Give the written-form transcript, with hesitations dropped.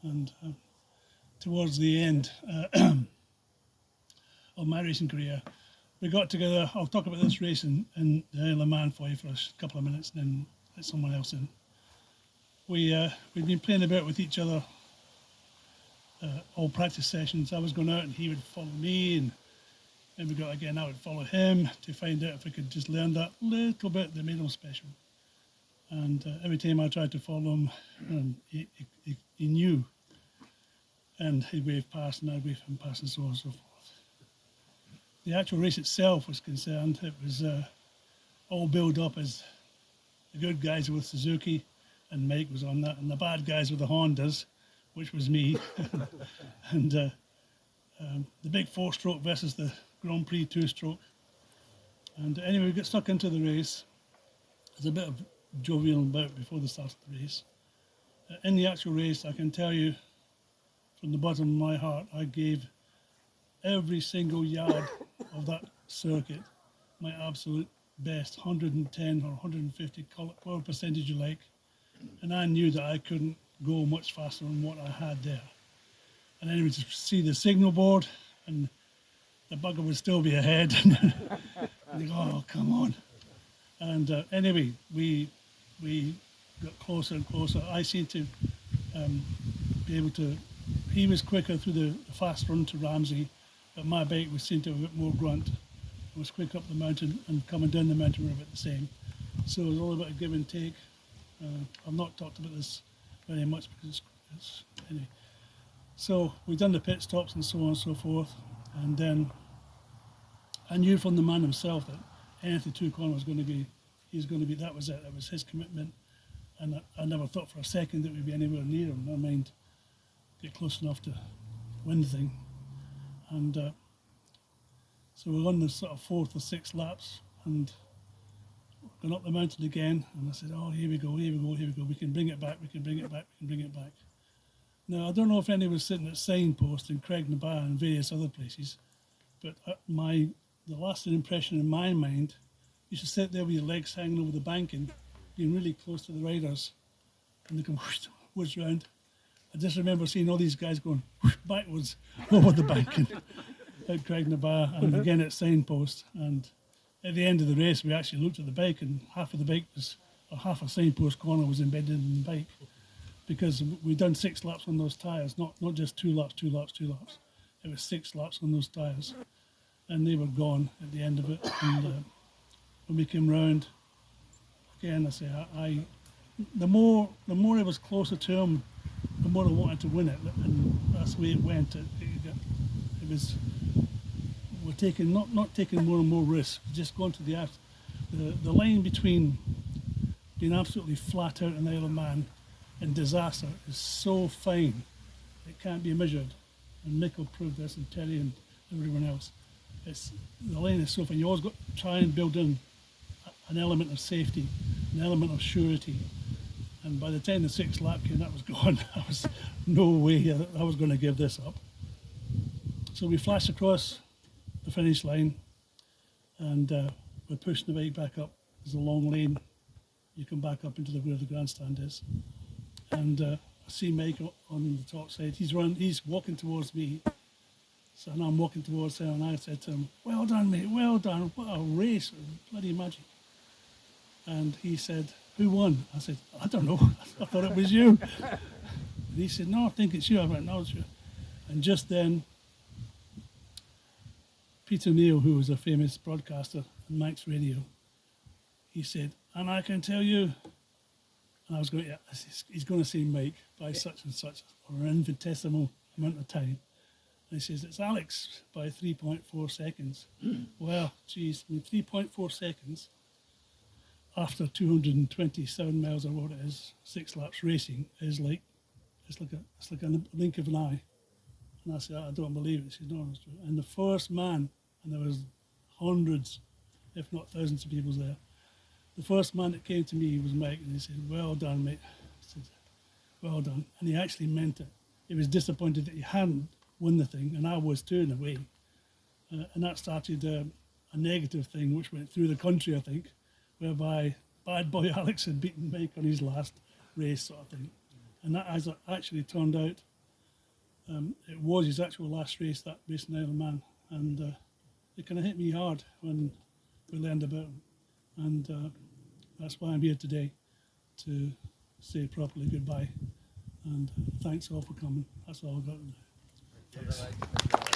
And towards the end of my racing career, we got together. I'll talk about this race in the Isle of Man for you for a couple of minutes, and then let someone else in. We'd been playing about with each other all practice sessions. I was going out and he would follow me, and then we got again. I would follow him to find out if I could just learn that little bit that made him special. And every time I tried to follow him, he knew, and he'd wave past, and I'd wave him past, and so on and so forth. The actual race itself was concerned. It was all built up as the good guys were with Suzuki, and Mike was on that, and the bad guys were the Hondas, which was me, and the big 4-stroke versus the Grand Prix 2-stroke. And anyway, we got stuck into the race. There's a bit of jovial about before the start of the race. In the actual race, I can tell you from the bottom of my heart, I gave every single yard of that circuit my absolute best, 110 or 150, call it whatever percentage you like. And I knew that I couldn't go much faster than what I had there. And then we just see the signal board, and the bugger would still be ahead. And you go, oh, come on. And anyway, we got closer and closer. I seemed to be able to, he was quicker through the fast run to Ramsey, but my bike was seemed to have a bit more grunt. It was quick up the mountain, and coming down the mountain were about the same. So it was all about a give and take. I've not talked about this very much because it's anyway. So we've done the pit stops and so on and so forth, and then I knew from the man himself that anything he took on was going to be, that was it. That was his commitment, and I never thought for a second that we'd be anywhere near him. I mind get close enough to win the thing, and so we're on the sort of 4th or 6th laps, and going up the mountain again, and I said, oh, here we go, here we go, here we go. We can bring it back, we can bring it back, we can bring it back. Now, I don't know if anyone was sitting at Signpost in Craignabar and various other places, but the lasting impression in my mind, you should sit there with your legs hanging over the banking, being really close to the riders, and they come whoosh round. I just remember seeing all these guys going backwards over the banking at Craignabar and again at Signpost. And at the end of the race, we actually looked at the bike, and half of the bike was, or half a Signpost corner was embedded in the bike, because we'd done 6 laps on those tyres, not just 2 laps. It was 6 laps on those tyres, and they were gone at the end of it. And when we came round, again, I say, the more I was closer to him, the more I wanted to win it, and that's the way it went. It was, we're taking not taking more and more risks, just going to the line between being absolutely flat out in the Isle of Man and disaster is so fine, it can't be measured. And Mick will prove this, and Terry and everyone else. The line is so fine. You always got to try and build in an element of safety, an element of surety. And by the time the 6th lap came, that was gone. I was no way I was going to give this up. So we flashed across the finish line, and we're pushing the bike back up. There's a long lane. You come back up into where the grandstand is. And I see Mike on the top side. He's walking towards me. So now I'm walking towards him, and I said to him, well done, mate, well done. What a race, bloody magic. And he said, who won? I said, I don't know. I thought it was you. And he said, no, I think it's you. I went, no, it's you. And just then, Peter Neal, who was a famous broadcaster on Mike's radio, he said, and I can tell you, and I was going, yeah, he's going to say Mike by such and such, or an infinitesimal amount of time. And he says, it's Alex by 3.4 seconds. Well, geez, I mean, 3.4 seconds after 227 miles or what it is, 6 laps racing is like, it's like a blink of an eye. And I said, I don't believe it. He said, no, it's true. And the first man, and there was hundreds, if not thousands of people there, the first man that came to me was Mike, and he said, well done, mate. I said, well done. And he actually meant it. He was disappointed that he hadn't won the thing, and I was too, in a way. And that started a negative thing which went through the country, I think, whereby bad boy Alex had beaten Mike on his last race, sort of thing. And that has actually turned out, it was his actual last race, that race in Isle of Man. And it kind of hit me hard when we learned about him. And that's why I'm here today, to say properly goodbye. And thanks all for coming. That's all I've got to do. Thanks.